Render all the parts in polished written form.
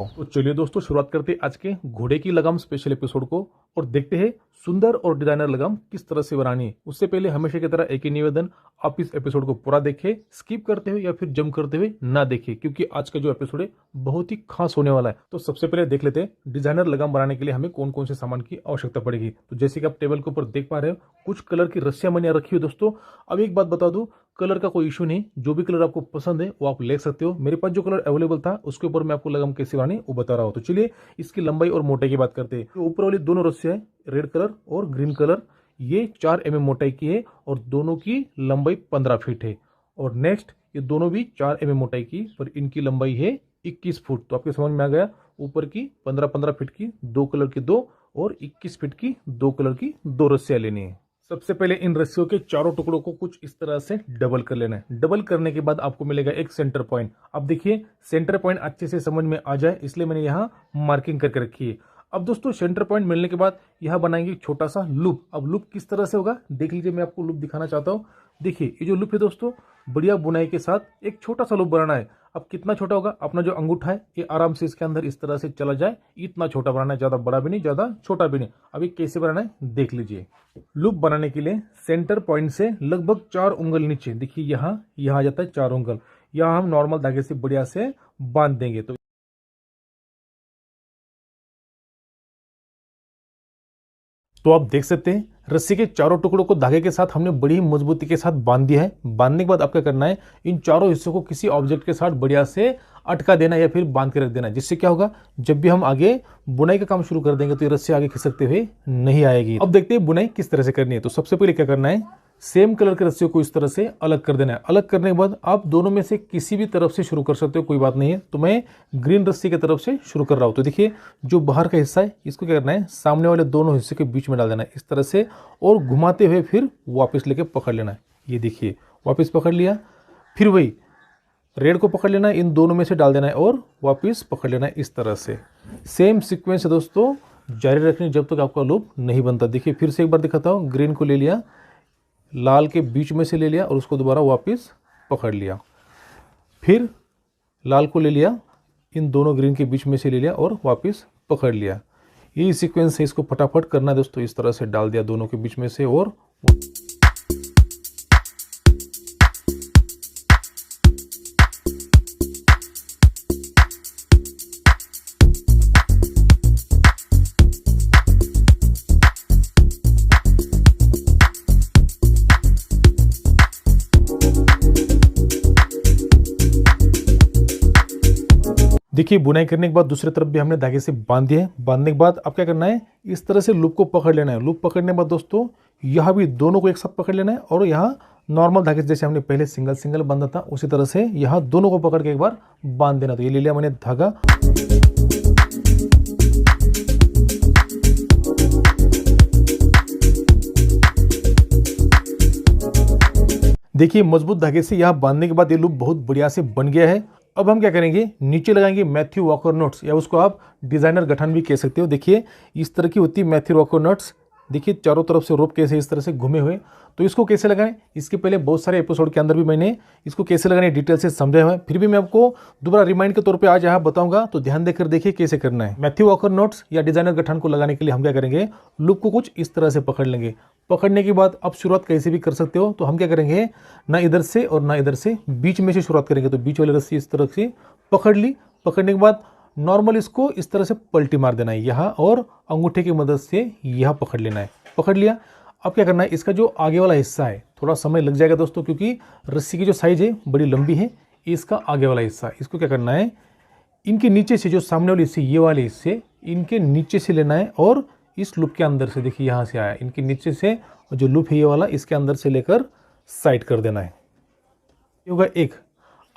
तो चलिए दोस्तों, शुरुआत करते हैं आज के घोड़े की लगाम स्पेशल एपिसोड को और देखते हैं सुंदर और डिजाइनर लगाम किस तरह से बनानी है। उससे पहले हमेशा की तरह एक ही निवेदन, आप इस एपिसोड को पूरा देखें, स्किप करते हुए या फिर जंप करते हुए ना देखें, क्योंकि आज का जो एपिसोड है बहुत ही खास होने वाला है। तो सबसे पहले देख लेते हैं डिजाइनर लगाम बनाने के लिए हमें कौन कौन से सामान की आवश्यकता पड़ेगी। तो जैसे कि आप टेबल के ऊपर देख पा रहे हो, कुछ कलर की रस्सियां मैंने रखी हुई दोस्तों। अब एक बात बता दूं, कलर का कोई इशू नहीं, जो भी कलर आपको पसंद है वो आप ले सकते हो। मेरे पास जो कलर अवेलेबल था उसके ऊपर मैं आपको लगाम कैसे बनानी वो बता रहा हूँ। तो चलिए इसकी लंबाई और मोटाई की बात करते हैं। तो ऊपर वाली दोनों रस्सियां है, रेड कलर और ग्रीन कलर, ये 4 mm मोटाई की है और दोनों की लंबाई 15 फीट है। और नेक्स्ट ये दोनों भी 4 mm मोटाई की, पर इनकी लंबाई है 21 फुट। तो आपके समझ में आ गया, ऊपर की 15-15 फीट की 2 कलर की 2 और 21 फीट की 2 कलर की 2 रस्सियां लेनी है। सबसे पहले इन रस्सियों के चारों टुकड़ों को कुछ इस तरह से डबल कर लेना है। डबल करने के बाद आपको मिलेगा एक सेंटर पॉइंट। अब देखिए सेंटर पॉइंट अच्छे से समझ में आ जाए इसलिए मैंने यहाँ मार्किंग करके रखी है। अब दोस्तों सेंटर पॉइंट मिलने के बाद यहाँ बनाएंगे एक छोटा सा लूप। अब लूप किस तरह से होगा देख लीजिए, मैं आपको लूप दिखाना चाहता हूँ। देखिए ये जो लूप है दोस्तों, बढ़िया बुनाई के साथ एक छोटा सा लूप बनाना है। अब कितना छोटा होगा, अपना जो अंगूठा है ये आराम से इसके अंदर इस तरह से चला जाए, इतना छोटा बनाना है, ज्यादा बड़ा भी नहीं ज्यादा छोटा भी नहीं। अभी कैसे बनाना है देख लीजिए। लूप बनाने के लिए सेंटर पॉइंट से लगभग 4 उंगल नीचे, देखिए यहाँ आ जाता है 4 उंगल, यहाँ हम नॉर्मल धागे से बढ़िया से बांध देंगे। तो आप देख सकते हैं रस्सी के चारों टुकड़ों को धागे के साथ हमने बड़ी ही मजबूती के साथ बांध दिया है। बांधने के बाद आपका करना है इन चारों हिस्सों को किसी ऑब्जेक्ट के साथ बढ़िया से अटका देना या फिर बांध के रख देना, जिससे क्या होगा जब भी हम आगे बुनाई का काम शुरू कर देंगे तो ये रस्सी आगे खिसकते हुए नहीं आएगी। अब देखते हैं बुनाई किस तरह से करनी है। तो सबसे पहले क्या करना है, सेम कलर के रस्सियों को इस तरह से अलग कर देना है। अलग करने के बाद आप दोनों में से किसी भी तरफ से शुरू कर सकते हो, कोई बात नहीं है। तो मैं ग्रीन रस्सी की तरफ से शुरू कर रहा हूं। तो देखिए जो बाहर का हिस्सा है इसको क्या करना है, सामने वाले दोनों हिस्से के बीच में डाल देना है इस तरह से, और घुमाते हुए फिर वापस लेके पकड़ लेना है। ये देखिए वापस पकड़ लिया, फिर वही रेड को पकड़ लेना है, इन दोनों में से डाल देना है और वापस पकड़ लेना है इस तरह से। सेम सीक्वेंस है दोस्तों, जारी रखनी जब तक आपका लूप नहीं बनता। देखिए फिर से एक बार दिखाता हूँ, ग्रीन को ले लिया, लाल के बीच में से ले लिया और उसको दोबारा वापस पकड़ लिया, फिर लाल को ले लिया, इन दोनों ग्रीन के बीच में से ले लिया और वापस पकड़ लिया। यही सीक्वेंस है, इसको फटाफट करना है दोस्तों। इस तरह से डाल दिया दोनों के बीच में से और देखिए बुनाई करने के बाद दूसरी तरफ भी हमने धागे से बांध दिया है। बांधने के बाद अब क्या करना है, इस तरह से लूप को पकड़ लेना है। लूप पकड़ने के बाद दोस्तों यहाँ भी दोनों को एक साथ पकड़ लेना है और यहाँ नॉर्मल धागे जैसे हमने पहले सिंगल सिंगल बांधा था उसी तरह से यहाँ दोनों को पकड़ के एक बार बांध देना। तो ये ले लिया मैंने धागा। देखिए मजबूत धागे से यहाँ बांधने के बाद ये लूप बहुत बढ़िया से बन गया है। अब हम क्या करेंगे, नीचे लगाएंगे मैथ्यू वॉकर नट्स, या उसको आप डिजाइनर गठन भी कह सकते हो। देखिए इस तरह की होती है मैथ्यू वॉकर नट्स। देखिए चारों तरफ से रोप कैसे इस तरह से घुमे हुए। तो इसको कैसे लगाएं, इसके पहले बहुत सारे एपिसोड के अंदर भी मैंने इसको कैसे लगाने डिटेल से समझाया हुआ है। फिर भी मैं आपको दोबारा रिमाइंड के तौर पे आज यहाँ बताऊंगा, तो ध्यान देकर देखिए कैसे करना है। मैथ्यू वॉकर नट्स या डिजाइनर गठन को लगाने के लिए हम क्या करेंगे, लूप को कुछ इस तरह से पकड़ लेंगे। पकड़ने के बाद अब शुरुआत कैसे भी कर सकते हो। तो हम क्या करेंगे, ना इधर से और ना इधर से, बीच में से शुरुआत करेंगे। तो बीच वाली रस्सी इस तरह से पकड़ ली। पकड़ने के बाद नॉर्मल इसको इस तरह से पलटी मार देना है यहाँ, और अंगूठे की मदद से यहाँ पकड़ लेना है। पकड़ लिया। अब क्या करना है, इसका जो आगे वाला हिस्सा है थोड़ा समय लग जाएगा दोस्तों, क्योंकि रस्सी की जो साइज है बड़ी लंबी है। इसका आगे वाला हिस्सा इसको क्या करना है, इनके नीचे से जो सामने वाले हिस्से ये वाले हिस्से इनके नीचे से लेना है और इस लूप के अंदर से, देखिए यहाँ से आया, इनके नीचे से जो लूप है ये वाला इसके अंदर से लेकर साइड कर देना है। ये होगा एक।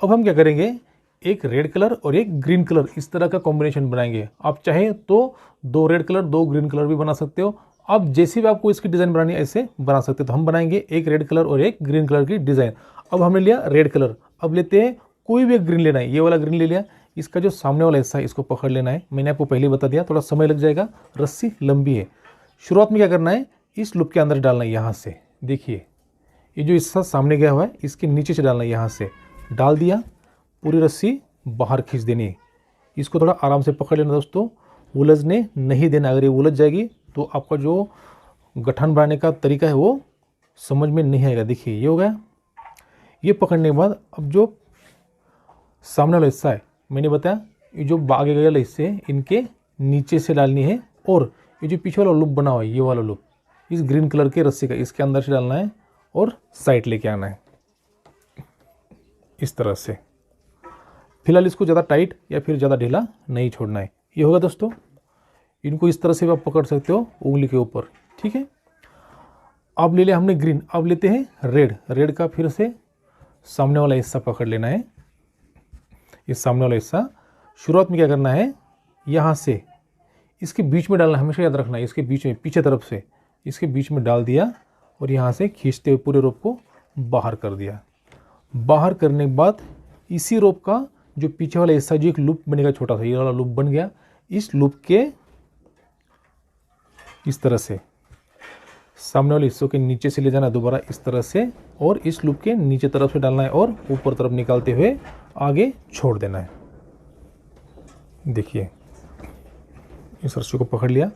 अब हम क्या करेंगे, एक रेड कलर और एक ग्रीन कलर इस तरह का कॉम्बिनेशन बनाएंगे। आप चाहे तो 2 रेड कलर 2 ग्रीन कलर भी बना सकते हो। अब जैसे भी आपको इसकी डिज़ाइन बनानी है ऐसे बना सकते हो। तो हम बनाएंगे एक रेड कलर और एक ग्रीन कलर की डिज़ाइन। अब हमने लिया रेड कलर, अब लेते हैं कोई भी एक ग्रीन लेना है। ये वाला ग्रीन ले लिया, इसका जो सामने वाला हिस्सा है इसको पकड़ लेना है। मैंने आपको पहले बता दिया, थोड़ा समय लग जाएगा, रस्सी लंबी है। शुरुआत में क्या करना है, इस लूप के अंदर डालना है यहाँ से। देखिए ये जो हिस्सा सामने गया हुआ है इसके नीचे से डालना है, यहाँ से डाल दिया, पूरी रस्सी बाहर खींच देनी है। इसको थोड़ा आराम से पकड़ लेना दोस्तों, उलझने नहीं देना। अगर ये उलझ जाएगी तो आपका जो गठन बनाने का तरीका है वो समझ में नहीं आएगा। देखिए ये हो गया। ये पकड़ने के बाद अब जो सामने वाला हिस्सा है, मैंने बताया ये जो आगे वाले हिस्से हैं इनके नीचे से डालनी है, और ये जो पीछे वाला लूप बना हुआ है, ये वाला लूप इस ग्रीन कलर के रस्सी का इसके अंदर से डालना है और साइड लेके आना है इस तरह से। फिलहाल इसको ज़्यादा टाइट या फिर ज़्यादा ढीला नहीं छोड़ना है। ये होगा दोस्तों। इनको इस तरह से भी आप पकड़ सकते हो उंगली के ऊपर, ठीक है। अब ले लिया हमने ग्रीन, अब लेते हैं रेड। रेड का फिर से सामने वाला हिस्सा पकड़ लेना है। ये सामने वाला हिस्सा शुरुआत में क्या करना है, यहाँ से इसके बीच में डालना, हमेशा याद रखना है। इसके बीच में, पीछे तरफ से इसके बीच में डाल दिया और यहाँ से खींचते हुए पूरे रोप को बाहर कर दिया। बाहर करने के बाद इसी रोप का जो पीछे वाला हिस्सा, जो एक लूप बनेगा छोटा सा, ये वाला लूप बन गया। इस लूप के इस तरह से सामने वाले हिस्सों के नीचे से ले जाना दोबारा इस तरह से, और इस लूप के नीचे तरफ से डालना है और ऊपर तरफ निकालते हुए आगे छोड़ देना है। देखिए इस रस्सी को पकड़ लिया।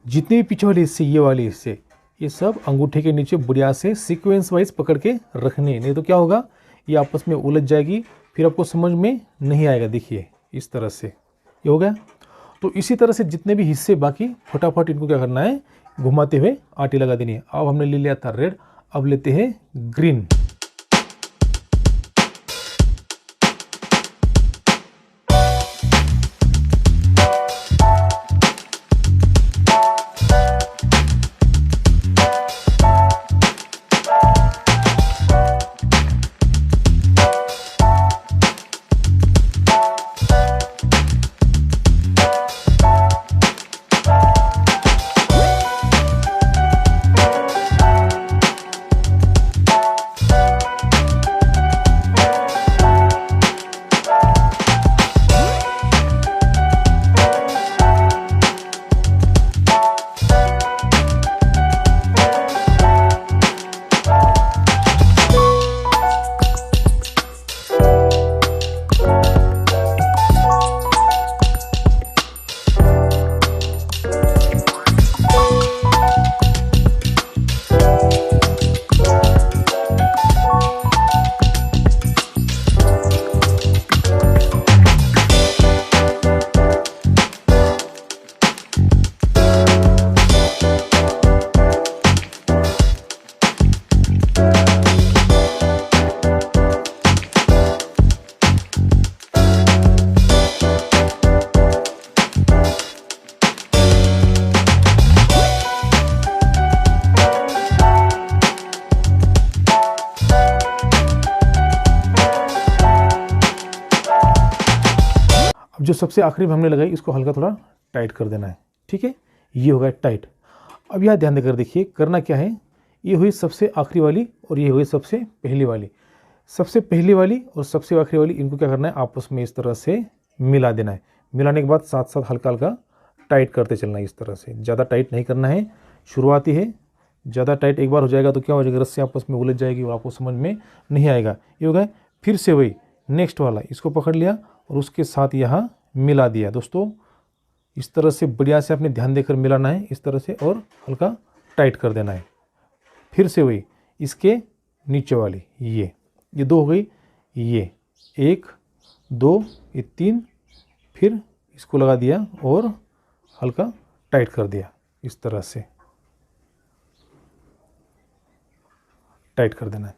जितने भी पीछे वाले हिस्से, ये वाले हिस्से, ये सब अंगूठे के नीचे बढ़िया से सीक्वेंस वाइज पकड़ के रखने, नहीं तो क्या होगा, ये आपस में उलझ जाएगी, फिर आपको समझ में नहीं आएगा। देखिए इस तरह से ये हो गया। तो इसी तरह से जितने भी हिस्से बाकी, फटाफट इनको क्या करना है, घुमाते हुए आटी लगा देनी है। अब हमने ले लिया था रेड, अब लेते हैं ग्रीन। जो सबसे आखिरी में हमने लगाई, इसको हल्का थोड़ा टाइट कर देना है, ठीक है। ये हो गया टाइट। अब यहाँ ध्यान देकर देखिए, करना क्या है, ये हुई सबसे आखिरी वाली और ये हुई सबसे पहली वाली। सबसे पहली वाली और सबसे आखिरी वाली, इनको क्या करना है, आपस में इस तरह से मिला देना है। मिलाने के बाद साथ साथ हल्का हल्का टाइट करते चलना है इस तरह से। ज़्यादा टाइट नहीं करना है, शुरुआती है। ज़्यादा टाइट एक बार हो जाएगा तो क्या हो जाएगा, रस्सी आपस में उलझ जाएगी और आपको समझ में नहीं आएगा। ये हो गया। फिर से वही नेक्स्ट वाला, इसको पकड़ लिया और उसके साथ यहाँ मिला दिया। दोस्तों इस तरह से बढ़िया से आपने ध्यान देकर मिलाना है इस तरह से, और हल्का टाइट कर देना है। फिर से वही इसके नीचे वाली, ये दो हो गई, ये 1 2 ये 3, फिर इसको लगा दिया और हल्का टाइट कर दिया इस तरह से, टाइट कर देना है।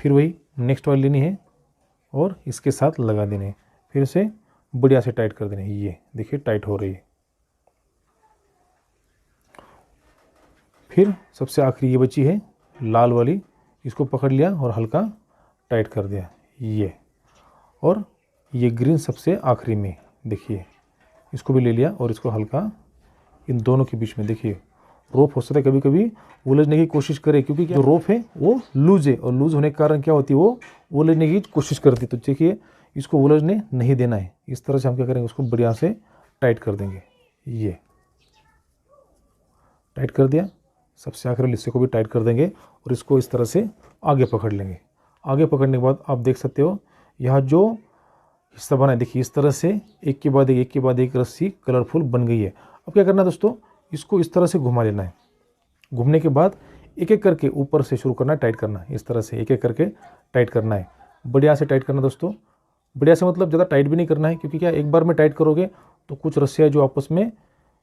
फिर वही नेक्स्ट वाली लेनी है और इसके साथ लगा देने हैं, फिर से बढ़िया से टाइट कर देने हैं। ये देखिए टाइट हो रही है। फिर सबसे आखिरी ये बची है लाल वाली, इसको पकड़ लिया और हल्का टाइट कर दिया ये, और ये ग्रीन सबसे आखिरी में, देखिए इसको भी ले लिया और इसको हल्का इन दोनों के बीच में, देखिए रोप हो सकता है कभी कभी उलझने की कोशिश करे, क्योंकि जो रोप है वो लूज है और लूज होने के कारण क्या होती है, वो उलझने की कोशिश करती है। तो देखिए इसको उलझने नहीं देना है। इस तरह से हम क्या करेंगे, उसको बढ़िया से टाइट कर देंगे। ये टाइट कर दिया, सबसे आखिरी वाले हिस्से को भी टाइट कर देंगे और इसको इस तरह से आगे पकड़ लेंगे। आगे पकड़ने के बाद आप देख सकते हो यहाँ जो हिस्सा बना है। देखिए इस तरह से एक के बाद एक रस्सी कलरफुल बन गई है। अब क्या करना है दोस्तों, इसको इस तरह से घुमा लेना है। घूमने के बाद एक एक करके ऊपर से शुरू करना है, टाइट करना है। इस तरह से एक एक करके टाइट करना है, बढ़िया से टाइट करना दोस्तों। बढ़िया से मतलब ज़्यादा टाइट भी नहीं करना है, क्योंकि क्या एक बार में टाइट करोगे तो कुछ रस्सियाँ जो आपस में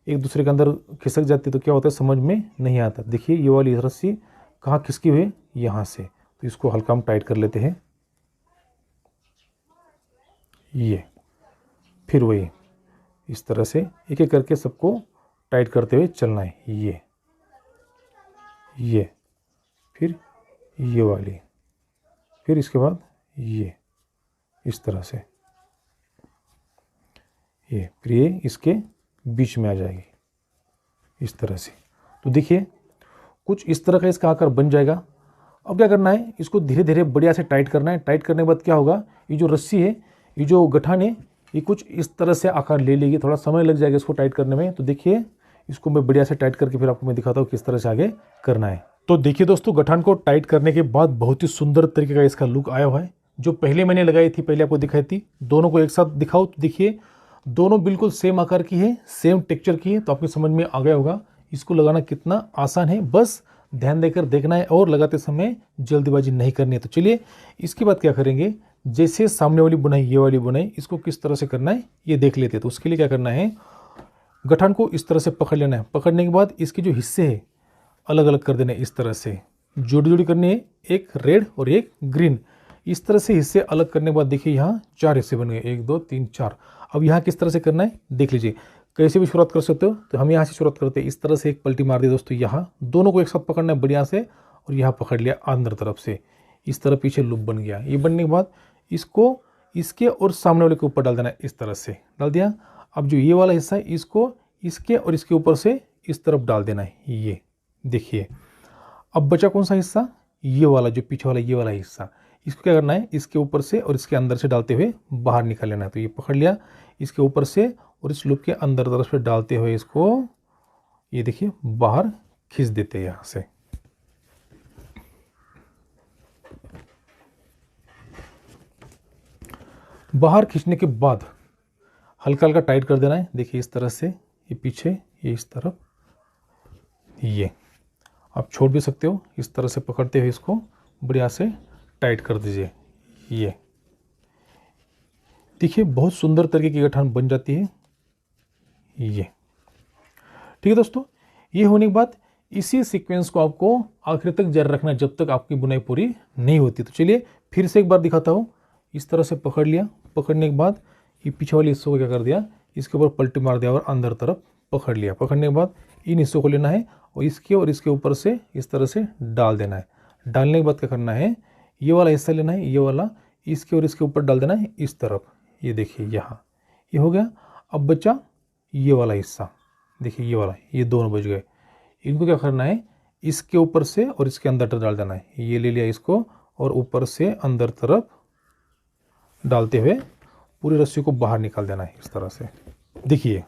एक दूसरे के अंदर खिसक जाती है, तो क्या होता है समझ में नहीं आता। देखिए ये वाली रस्सी कहाँ खिसकी हुई है, यहाँ से, तो इसको हल्का हम टाइट कर लेते हैं। ये फिर वही इस तरह से एक एक करके सबको टाइट करते हुए चलना है। ये फिर ये वाली, फिर इसके बाद ये इस तरह से, ये फिर ये इसके बीच में आ जाएगी इस तरह से। तो देखिए कुछ इस तरह का इसका आकार बन जाएगा। अब क्या करना है, इसको धीरे धीरे बढ़िया से टाइट करना है। टाइट करने के बाद क्या होगा, ये जो रस्सी है, ये जो गठान है, ये कुछ इस तरह से आकार ले लेगी। थोड़ा समय लग जाएगा इसको टाइट करने में। तो देखिए इसको मैं बढ़िया से टाइट करके फिर आपको मैं दिखाता हूँ किस तरह से आगे करना है। तो देखिए दोस्तों, गठान को टाइट करने के बाद बहुत ही सुंदर तरीके का इसका लुक आया हुआ है। जो पहले मैंने लगाई थी, पहले आपको दिखाई थी, दोनों को एक साथ दिखाओ तो देखिए दोनों बिल्कुल सेम आकार की है, सेम टेक्सचर की है। तो आपको समझ में आ गया होगा इसको लगाना कितना आसान है। बस ध्यान देकर देखना है और लगाते समय जल्दीबाजी नहीं करनी है। तो चलिए इसके बाद क्या करेंगे, जैसे सामने वाली बुनाई, ये वाली बुनाई, इसको किस तरह से करना है ये देख लेते हैं। तो उसके लिए क्या करना है, गठान को इस तरह से पकड़ लेना है। पकड़ने के बाद इसके जो हिस्से हैं अलग अलग कर देने, इस तरह से जोड़ी जोड़ी करनी है, एक रेड और एक ग्रीन। इस तरह से हिस्से अलग करने के बाद देखिए यहाँ 4 हिस्से बन गए, 1 2 3 4। अब यहाँ किस तरह से करना है देख लीजिए, कैसे भी शुरुआत कर सकते हो। तो हम यहाँ से शुरुआत करते हैं, इस तरह से एक पलटी मार दी दोस्तों। यहाँ दोनों को एक साथ पकड़ना है बढ़िया से, और यहाँ पकड़ लिया अंदर तरफ से, इस तरह पीछे लूप बन गया। ये बनने के बाद इसको इसके और सामने वाले के ऊपर डाल देना है, इस तरह से डाल दिया। अब जो ये वाला हिस्सा है इसको इसके और इसके ऊपर से इस तरफ डाल देना है। ये देखिए अब बचा कौन सा हिस्सा, ये वाला जो पीछे वाला ये वाला हिस्सा, इसको क्या करना है, इसके ऊपर से और इसके अंदर से डालते हुए बाहर निकाल लेना है। तो ये पकड़ लिया, इसके ऊपर से और इस लूप के अंदर तरफ से डालते हुए इसको ये देखिए बाहर खींच देते हैं यहाँ से। बाहर खींचने के बाद हल्का हल्का टाइट कर देना है। देखिए इस तरह से, ये पीछे, ये इस तरफ, ये आप छोड़ भी सकते हो। इस तरह से पकड़ते हुए इसको बढ़िया से टाइट कर दीजिए। ये देखिए बहुत सुंदर तरीके की गठान बन जाती है। ये ठीक है दोस्तों, ये होने के बाद इसी सीक्वेंस को आपको आखिर तक जारी रखना है, जब तक आपकी बुनाई पूरी नहीं होती। तो चलिए फिर से एक बार दिखाता हूँ। इस तरह से पकड़ लिया, पकड़ने के बाद ये पीछे वाले हिस्सों को क्या कर दिया, इसके ऊपर पलटी मार दिया और अंदर तरफ पकड़ लिया। पकड़ने के बाद इन हिस्सों को लेना है और इसके ऊपर से इस तरह से डाल देना है। डालने के बाद क्या करना है, ये वाला हिस्सा लेना है, ये वाला इसके और इसके ऊपर डाल देना है इस तरफ। ये देखिए यहाँ ये हो गया। अब बचा ये वाला हिस्सा, देखिए ये वाला, ये दोनों बच गए। इनको क्या करना है, इसके ऊपर से और इसके अंदर डाल देना है। ये ले लिया इसको और ऊपर से अंदर तरफ डालते हुए पूरी रस्सी को बाहर निकाल देना है इस तरह से। देखिए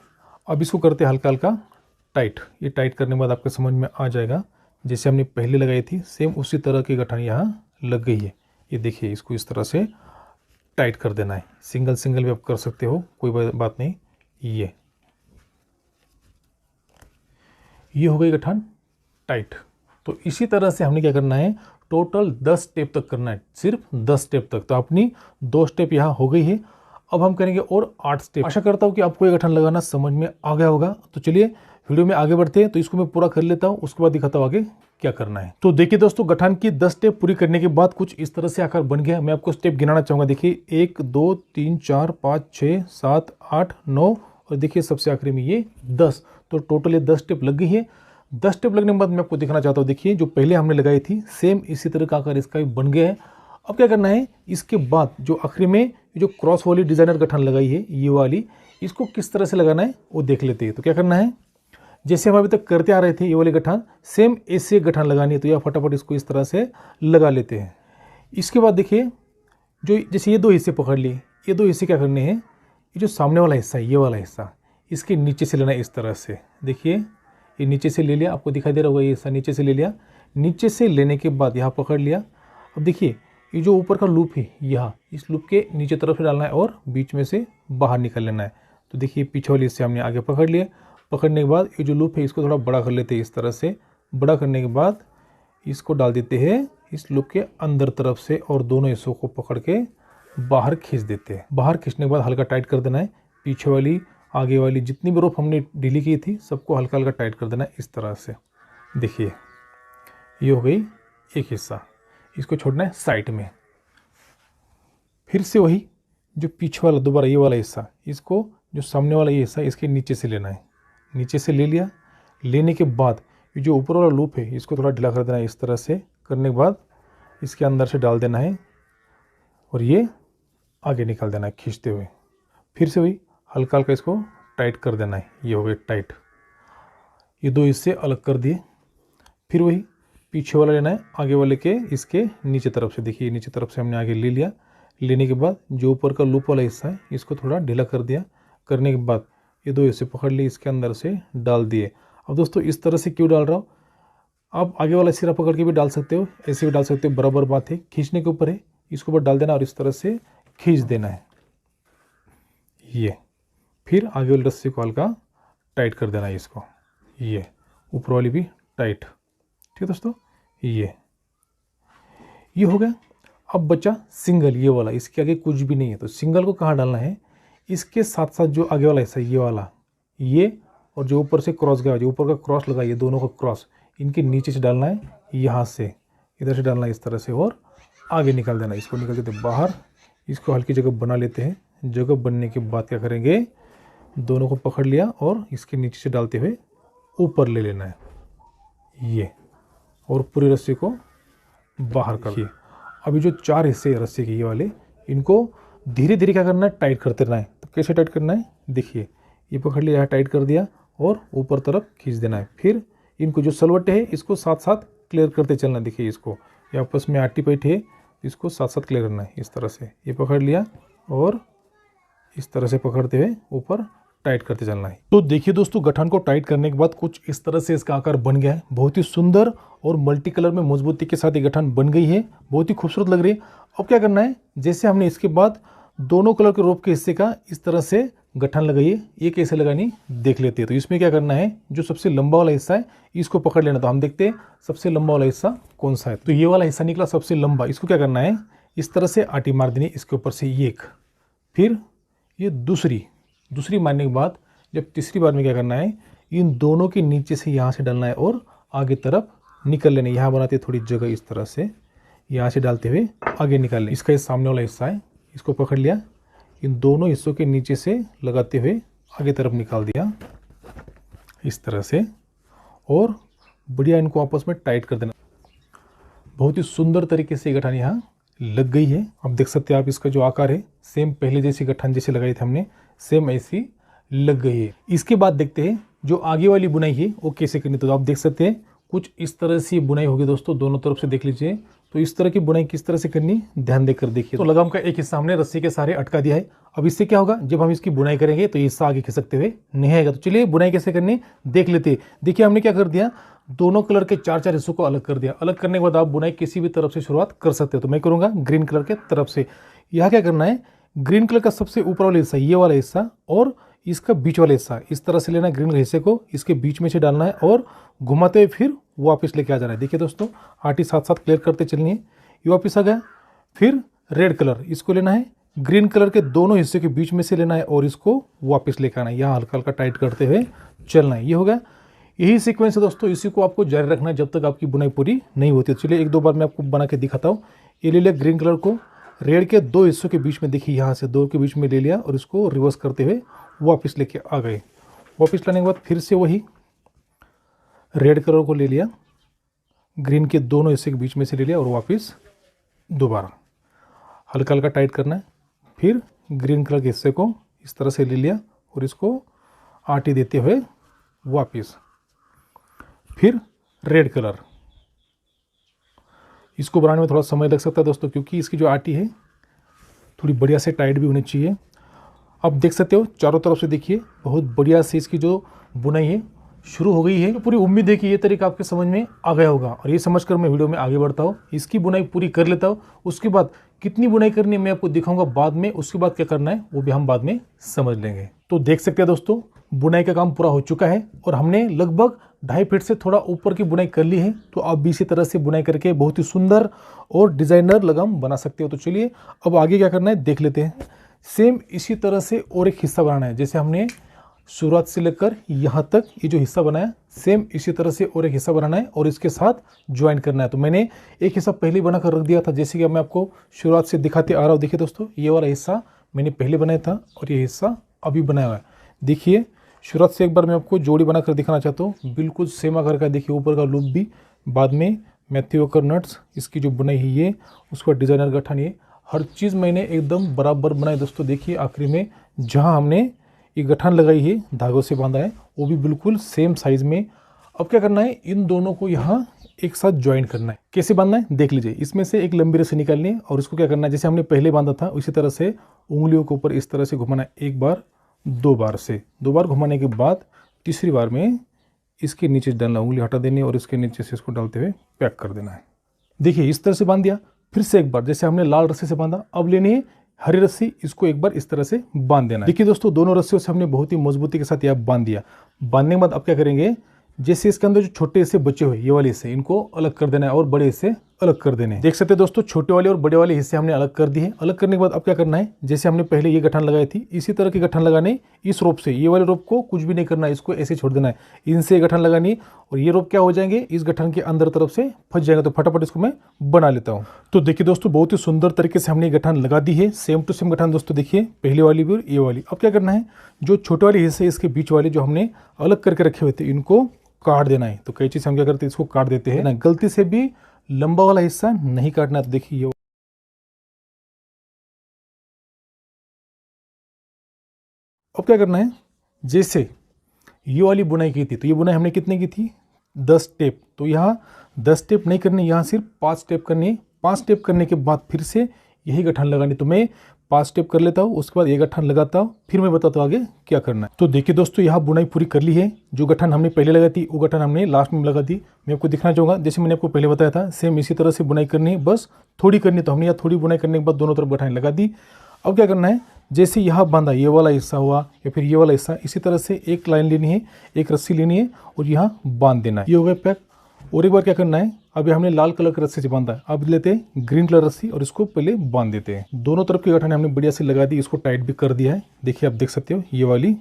अब इसको करते हल्का हल्का टाइट। ये टाइट करने के बाद आपको समझ में आ जाएगा, जैसे हमने पहले लगाई थी सेम उसी तरह की गठान यहाँ लग गई है। ये देखिए इसको इस तरह से टाइट कर देना है। सिंगल सिंगल भी आप कर सकते हो, कोई बात नहीं। ये हो गई गठान टाइट। तो इसी तरह से हमने क्या करना है, टोटल 10 स्टेप तक करना है, सिर्फ 10 स्टेप तक। तो अपनी 2 स्टेप यहाँ हो गई है। अब हम करेंगे और 8 स्टेप। आशा करता हूँ कि आपको ये गठान लगाना समझ में आ गया होगा। तो चलिए वीडियो में आगे बढ़ते हैं। तो इसको मैं पूरा कर लेता हूँ, उसके बाद दिखाता हूँ आगे क्या करना है। तो देखिए दोस्तों, गठान की 10 स्टेप पूरी करने के बाद कुछ इस तरह से आकार बन गया। मैं आपको स्टेप गिनाना चाहूँगा। देखिए 1 2 3 4 5 6 7 8 9 और देखिए सबसे आखिरी में ये 10। तो टोटल ये 10 स्टेप लग गई है। 10 स्टेप लगने के बाद मैं आपको दिखाना चाहता हूँ। देखिए जो पहले हमने लगाई थी सेम इसी तरह का आकार इसका भी बन गया है। अब क्या करना है, इसके बाद जो आखिरी में जो क्रॉस वाली डिजाइनर गठान लगाई है ये वाली, इसको किस तरह से लगाना है वो देख लेते हैं। तो क्या करना है, जैसे हम अभी तक करते आ रहे थे ये वाली गठान, सेम ऐसे गठान लगानी है। तो यह फटाफट इसको इस तरह से लगा लेते हैं। इसके बाद देखिए जो जैसे ये 2 हिस्से पकड़ लिए, ये 2 हिस्से क्या करने हैं, ये जो सामने वाला हिस्सा है ये वाला हिस्सा इसके नीचे से लेना है इस तरह से। देखिए ये नीचे से ले लिया, आपको दिखाई दे रहा होगा ये हिस्सा नीचे से ले लिया। नीचे से लेने के बाद यहाँ पकड़ लिया। अब देखिए ये जो ऊपर का लूप है यहाँ, इस लूप के नीचे तरफ से डालना है और बीच में से बाहर निकल लेना है। तो देखिए पीछे वाली इससे हमने आगे पकड़ लिया। पकड़ने के बाद ये जो लूप है इसको थोड़ा बड़ा कर लेते हैं इस तरह से। बड़ा करने के बाद इसको डाल देते हैं इस लूप के अंदर तरफ से और दोनों हिस्सों को पकड़ के बाहर खींच देते हैं। बाहर खींचने के बाद हल्का टाइट कर देना है। पीछे वाली आगे वाली जितनी भी रोप हमने ढीली की थी सबको हल्का हल्का टाइट कर देना है इस तरह से। देखिए ये हो गई एक हिस्सा, इसको छोड़ना है साइड में। फिर से वही जो पीछे वाला दोबारा ये वाला हिस्सा, इसको जो सामने वाला ये हिस्सा इसके नीचे से लेना है। नीचे से ले लिया। लेने के बाद ये जो ऊपर वाला लूप है इसको थोड़ा ढीला कर देना है इस तरह से। करने के बाद इसके अंदर से डाल देना है और ये आगे निकाल देना है खींचते हुए। फिर से वही हल्का हल्का इसको टाइट कर देना है। ये हो गए टाइट। ये दो हिस्से अलग कर दिए। फिर वही पीछे वाला लेना है आगे वाले के इसके नीचे तरफ से। देखिए नीचे तरफ से हमने आगे ले लिया। लेने के बाद जो ऊपर का लूप वाला हिस्सा है इसको थोड़ा ढीला कर दिया। करने के बाद ये दो हिस्से पकड़ लिए, इसके अंदर से डाल दिए। अब दोस्तों इस तरह से क्यों डाल रहा हूँ, आप आगे वाला सिरा पकड़ के भी डाल सकते हो, ऐसे भी डाल सकते हो, बराबर बात है। खींचने के ऊपर है, इसको ऊपर डाल देना और इस तरह से खींच देना है ये। फिर आगे वाली रस्सी को हल्का टाइट कर देना है इसको। ये ऊपर वाली भी टाइट। ठीक है दोस्तों, ये हो गया। अब बचा सिंगल, ये वाला, इसके आगे कुछ भी नहीं है। तो सिंगल को कहाँ डालना है, इसके साथ साथ जो आगे वाला हिस्सा ये वाला, ये और जो ऊपर से क्रॉस गया, जो ऊपर का क्रॉस लगा, ये दोनों का क्रॉस इनके नीचे से डालना है। यहाँ से इधर से डालना है इस तरह से और आगे निकाल देना। इसको निकाल देते बाहर। इसको हल्की जगह बना लेते हैं। जगह बनने के बाद क्या करेंगे, दोनों को पकड़ लिया और इसके नीचे से डालते हुए ऊपर ले लेना है ये, और पूरी रस्सी को बाहर कर दिए। अभी जो चार हिस्से रस्सी के ये वाले, इनको धीरे धीरे क्या करना है, टाइट करते रहना है। तो कैसे टाइट करना है, देखिए ये पकड़ लिया, यहाँ टाइट कर दिया और ऊपर तरफ खींच देना है। फिर इनको जो सलवटे है इसको साथ साथ क्लियर करते चलना। देखिए इसको, ये आपस में आटी पैठी है, इसको साथ साथ क्लियर करना है इस तरह से। ये पकड़ लिया और इस तरह से पकड़ते हुए ऊपर टाइट करते चलना है। तो देखिए दोस्तों, गठान को टाइट करने के बाद कुछ इस तरह से इसका आकार बन गया है। बहुत ही सुंदर और मल्टी कलर में मजबूती के साथ ये गठान बन गई है, बहुत ही खूबसूरत लग रही है। अब क्या करना है, जैसे हमने इसके बाद दोनों कलर के रोप के हिस्से का इस तरह से गठान लगाई है, ये कैसे लगानी देख लेते हैं। तो इसमें क्या करना है, जो सबसे लंबा वाला हिस्सा है इसको पकड़ लेना। तो हम देखते हैं सबसे लंबा वाला हिस्सा कौन सा है। तो ये वाला हिस्सा निकला सबसे लंबा। इसको क्या करना है, इस तरह से आटी मार देनी इसके ऊपर से एक, फिर ये दूसरी मारने के बाद जब तीसरी बार में क्या करना है, इन दोनों के नीचे से यहाँ से डालना है और आगे तरफ निकल लेना है। यहाँ बनाते थोड़ी जगह इस तरह से, यहाँ से डालते हुए आगे निकाल लें। इसका ये सामने वाला हिस्सा है, इसको पकड़ लिया, इन दोनों हिस्सों के नीचे से लगाते हुए आगे तरफ निकाल दिया इस तरह से, और बढ़िया इनको आपस में टाइट कर देना। बहुत ही सुंदर तरीके से गठान यहाँ लग गई है। अब देख सकते हैं आप, इसका जो आकार है सेम पहले जैसी गठान जैसे लगाई थी हमने, सेम ऐसी लग गई है। इसके बाद देखते हैं जो आगे वाली बुनाई है वो कैसे करनी। तो आप देख सकते हैं कुछ इस तरह से बुनाई होगी दोस्तों, दोनों तरफ से देख लीजिए। तो इस तरह की बुनाई किस तरह से करनी, ध्यान देकर देखिए। तो लगाम का एक हिस्सा हमने रस्सी के सहारे अटका दिया है। अब इससे क्या होगा, जब हम इसकी बुनाई करेंगे तो ये हिस्सा आगे खिसकते हुए नहीं आएगा। तो चलिए बुनाई कैसे करनी देख लेते हैं। देखिए हमने क्या कर दिया, दोनों कलर के चार चार हिस्सों को अलग कर दिया। अलग करने के बाद आप बुनाई किसी भी तरफ से शुरुआत कर सकते हो। तो मैं करूंगा ग्रीन कलर के तरफ से। यहाँ क्या करना है, ग्रीन कलर का सबसे ऊपर वाला हिस्सा, ये वाला हिस्सा और इसका बीच वाला हिस्सा इस तरह से लेना है। ग्रीन हिस्से को इसके बीच में से डालना है और घुमाते हुए फिर वापस लेके आ जाना है। देखिए दोस्तों, आटी साथ साथ क्लियर करते चलनी है। ये वापस आ गया। फिर रेड कलर, इसको लेना है, ग्रीन कलर के दोनों हिस्से के बीच में से लेना है और इसको वापस लेकर आना है। यहाँ हल्का हल्का टाइट करते हुए चलना है। ये हो गया। यही सीक्वेंस है दोस्तों, इसी को आपको जारी रखना है जब तक आपकी बुनाई पूरी नहीं होती। चलिए एक दो बार मैं आपको बना के दिखाता हूँ। ये ले लिया ग्रीन कलर को, रेड के दो हिस्सों के बीच में, देखिए यहाँ से दो के बीच में ले लिया और इसको रिवर्स करते हुए वापस लेके आ गए। वापस लाने के बाद फिर से वही रेड कलर को ले लिया, ग्रीन के दोनों हिस्से के बीच में से ले लिया और वापस दोबारा हल्का हल्का टाइट करना है। फिर ग्रीन कलर के हिस्से को इस तरह से ले लिया और इसको आटी देते हुए वापस। फिर रेड कलर, इसको बनाने में थोड़ा समय लग सकता है दोस्तों, क्योंकि इसकी जो आटी है थोड़ी बढ़िया से टाइट भी होनी चाहिए। अब देख सकते हो चारों तरफ से, देखिए बहुत बढ़िया से इसकी जो बुनाई है शुरू हो गई है। तो पूरी उम्मीद है कि ये तरीका आपके समझ में आ गया होगा और ये समझकर मैं वीडियो में आगे बढ़ता हूँ, इसकी बुनाई पूरी कर लेता हूँ। उसके बाद कितनी बुनाई करनी है मैं आपको दिखाऊंगा बाद में, उसके बाद क्या करना है वो भी हम बाद में समझ लेंगे। तो देख सकते हैं दोस्तों, बुनाई का काम पूरा हो चुका है और हमने लगभग 2.5 फीट से थोड़ा ऊपर की बुनाई कर ली है। तो आप भी इसी तरह से बुनाई करके बहुत ही सुंदर और डिजाइनर लगाम बना सकते हो। तो चलिए अब आगे क्या करना है देख लेते हैं। सेम इसी तरह से और एक हिस्सा बनाना है, जैसे हमने शुरुआत से लेकर यहाँ तक ये जो हिस्सा बनाया, सेम इसी तरह से और एक हिस्सा बनाना है और इसके साथ ज्वाइन करना है। तो मैंने एक हिस्सा पहले बना कर रख दिया था, जैसे कि मैं आपको शुरुआत से दिखाते आ रहा हूँ। देखिए दोस्तों, ये वाला हिस्सा मैंने पहले बनाया था और ये हिस्सा अभी बनाया हुआ है। देखिए शुरुआत से एक बार मैं आपको जोड़ी बना कर दिखाना चाहता हूँ, बिल्कुल सेम आकार का। देखिए ऊपर का लूप भी, बाद में मैथ्यू वॉकर नट्स, इसकी जो बुनाई है ये, उसका डिजाइनर गठन, ये हर चीज़ मैंने एकदम बराबर बनाई दोस्तों। देखिए आखिरी में जहाँ हमने ये गठान लगाई है, धागों से बांधा है, वो भी बिल्कुल सेम साइज में। अब क्या करना है, इन दोनों को यहाँ एक साथ ज्वाइन करना है। कैसे बांधना है देख लीजिए। इसमें से एक लंबी रस्सी निकालनी है और इसको क्या करना है, जैसे हमने पहले बांधा था उसी तरह से उंगलियों के ऊपर इस तरह से घुमाना है, एक बार, दो बार घुमाने के बाद तीसरी बार में इसके नीचे डालना, उंगली हटा देनी और इसके नीचे से इसको डालते हुए पैक कर देना है। देखिए इस तरह से बांध दिया। फिर से एक बार जैसे हमने लाल रस्सी से बांधा, अब लेनी है हरी रस्सी, इसको एक बार इस तरह से बांध देना है। देखिए दोस्तों, दोनों रस्सियों से हमने बहुत ही मजबूती के साथ यह बांध दिया। बांधने के बाद अब क्या करेंगे, जैसे इसके अंदर जो छोटे हिस्से बचे हुए ये वाले हिस्से, इनको अलग कर देना है और बड़े हिस्से अलग कर देने हैं। देख सकते हैं दोस्तों, छोटे वाले और बड़े वाले हिस्से हमने अलग कर दिए। अलग करने के बाद अब क्या करना है, जैसे हमने पहले ये गठान लगाई थी, इसी तरह की गठान लगाने इस रोप से। ये वाले रोप को कुछ भी नहीं करना है, इसको ऐसे छोड़ देना है। इनसे गठान लगानी और ये रोप क्या हो जाएंगे, इस गठान के अंदर तरफ से फंस जाएंगे। तो फटाफट इसको मैं बना लेता हूँ। तो देखिए दोस्तों, बहुत ही सुंदर तरीके से हमने ये गठान लगा दी है, सेम टू सेम गठान दोस्तों। देखिए पहले वाली भी और ये वाली। अब क्या करना है, जो छोटे वाले हिस्से इसके बीच वाले जो हमने अलग करके रखे हुए थे, इनको काट देना है। तो कैंची से हम क्या करते हैं, इसको काट देते हैं ना, गलती से भी लंबा वाला हिस्सा नहीं काटना। तो देखिए अब क्या करना है, जैसे ये वाली बुनाई की थी, तो ये बुनाई हमने कितने की थी, 10 स्टेप। तो यहाँ 10 स्टेप नहीं करनी, यहाँ सिर्फ 5 स्टेप करनी है। 5 स्टेप करने के बाद फिर से यही गठान लगानी। तो मैं 5 स्टेप कर लेता हूँ, उसके बाद ये गठान लगाता हूँ, फिर मैं बताता हूँ आगे क्या करना है। तो देखिए दोस्तों, यहाँ बुनाई पूरी कर ली है। जो गठान हमने पहले लगाई थी वो गठान हमने लास्ट में लगा दी। मैं आपको दिखाना चाहूँगा, जैसे मैंने आपको पहले बताया था, सेम इसी तरह से बुनाई करनी है, बस थोड़ी करनी। तो हमने यहाँ थोड़ी बुनाई करने के बाद दोनों तरफ गठान लगा दी। अब क्या करना है, जैसे यहाँ बांधा, ये वाला हिस्सा हुआ या फिर ये वाला हिस्सा, इसी तरह से एक लाइन लेनी है, एक रस्सी लेनी है और यहाँ बांध देना है। ये हो गया पैक। और एक बार क्या करना है, अभी हमने लाल कलर की रस्सी से बांधा है, अब लेते हैं ग्रीन कलर रस्सी और इसको पहले बांध देते हैं। दोनों तरफ की गठाने हमने बढ़िया से लगा दी, इसको टाइट भी कर दिया है। देखिए आप देख सकते हो ये वाली।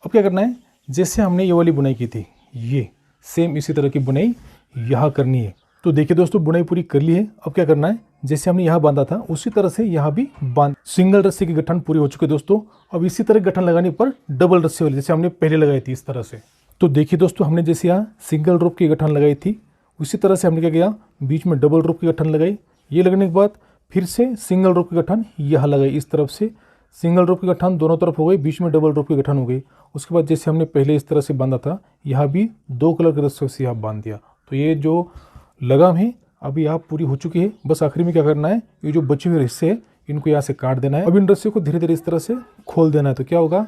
अब क्या करना है, जैसे हमने ये वाली बुनाई की थी, ये सेम इसी तरह की बुनाई यहाँ करनी है। तो देखिए दोस्तों, बुनाई पूरी कर ली है। अब क्या करना है, जैसे हमने यहाँ बांधा था उसी तरह से यहाँ भी बांध। सिंगल रस्सी की गठन पूरी हो चुकी है दोस्तों। अब इसी तरह गठन लगाने पर डबल रस्सी वाली, जैसे हमने पहले लगाई थी इस तरह से। तो देखिए दोस्तों, हमने जैसे यहाँ सिंगल रोप की गठन लगाई थी, उसी तरह से हमने क्या किया, बीच में डबल रोप की गठन लगाई। ये लगने के बाद फिर से सिंगल रोप की गठन यहाँ लगाई, इस तरफ से सिंगल रोप की गठन दोनों तरफ हो गई, बीच में डबल रोप की गठन हो गई। उसके बाद जैसे हमने पहले इस तरह से बांधा था, यहाँ भी 2 कलर के रस्सियों से यहाँ बांध दिया। तो ये जो लगाम है अभी यहाँ पूरी हो चुकी है। बस आखिरी में क्या करना है, ये जो बचे हुए हिस्से हैं इनको यहाँ से काट देना है। अब इन रस्सियों को धीरे धीरे इस तरह से खोल देना है। तो क्या होगा,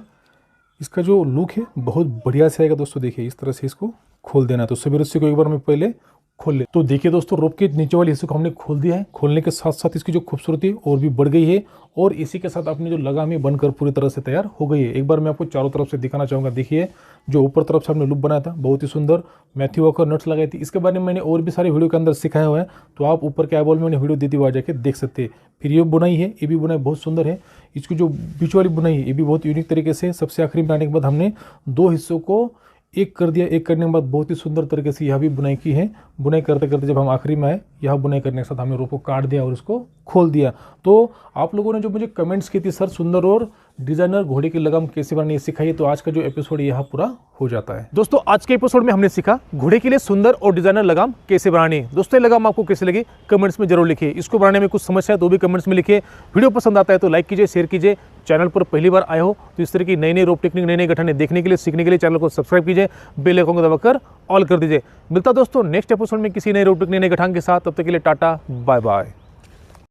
इसका जो लुक है बहुत बढ़िया से आएगा दोस्तों। देखिए इस तरह से इसको खोल देना है। तो सभी रस्सी को एक बार मैं पहले खोल ले। तो देखिए दोस्तों, रोप के नीचे वाले हिस्से को हमने खोल दिया है। खोलने के साथ साथ इसकी जो खूबसूरती और भी बढ़ गई है और इसी के साथ अपनी जो लगाम है बनकर पूरी तरह से तैयार हो गई है। एक बार मैं आपको चारों तरफ से दिखाना चाहूँगा। देखिए जो ऊपर तरफ से हमने लूप बनाया था, बहुत ही सुंदर मैथ्यू वॉकर नट्स लगाई थी। इसके बारे में मैंने और भी सारे वीडियो के अंदर सिखाया हुआ है, तो आप ऊपर के आई बॉल में मैंने वीडियो दी थी, वहाँ जाके देख सकते हैं। फिर ये बुनाई है, ये भी बुनाई बहुत सुंदर है। इसकी जो बीच वाली बुनाई है ये भी बहुत यूनिक तरीके से, सबसे आखिरी बनाने के बाद हमने 2 हिस्सों को एक कर दिया। एक करने के बाद बहुत ही सुंदर तरीके से यह भी बुनाई की है। बुनाई करते करते जब हम आखिरी में आए, यह बुनाई करने के साथ हमने रोप को काट दिया और इसको खोल दिया। तो आप लोगों ने जो मुझे कमेंट्स की थी, सर सुंदर और डिजाइनर घोड़े की लगाम कैसे बनानी है सिखाइए, तो आज का जो एपिसोड यहाँ पूरा हो जाता है। दोस्तों आज के एपिसोड में हमने सीखा घोड़े के लिए सुंदर और डिजाइनर लगाम कैसे बनानी है। दोस्तों ये लगाम आपको कैसे लगी कमेंट्स में जरूर लिखिए। इसको बनाने में कुछ समस्या है तो भी कमेंट्स में लिखिए। वीडियो पसंद आता है तो लाइक कीजिए, शेयर कीजिए। चैनल पर पहली बार आए हो तो इस तरह की नई नई रोप टेक्निक, नई नई गठाने देखने के लिए, सीखने के लिए चैनल को सब्सक्राइब कीजिए, बेल आइकन को दबाकर ऑल कर दीजिए। मिलता दोस्तों नेक्स्ट एपिसोड में किसी नई रोप टेक्निक, नई गठान के साथ। तब तक के लिए टाटा बाय बाय।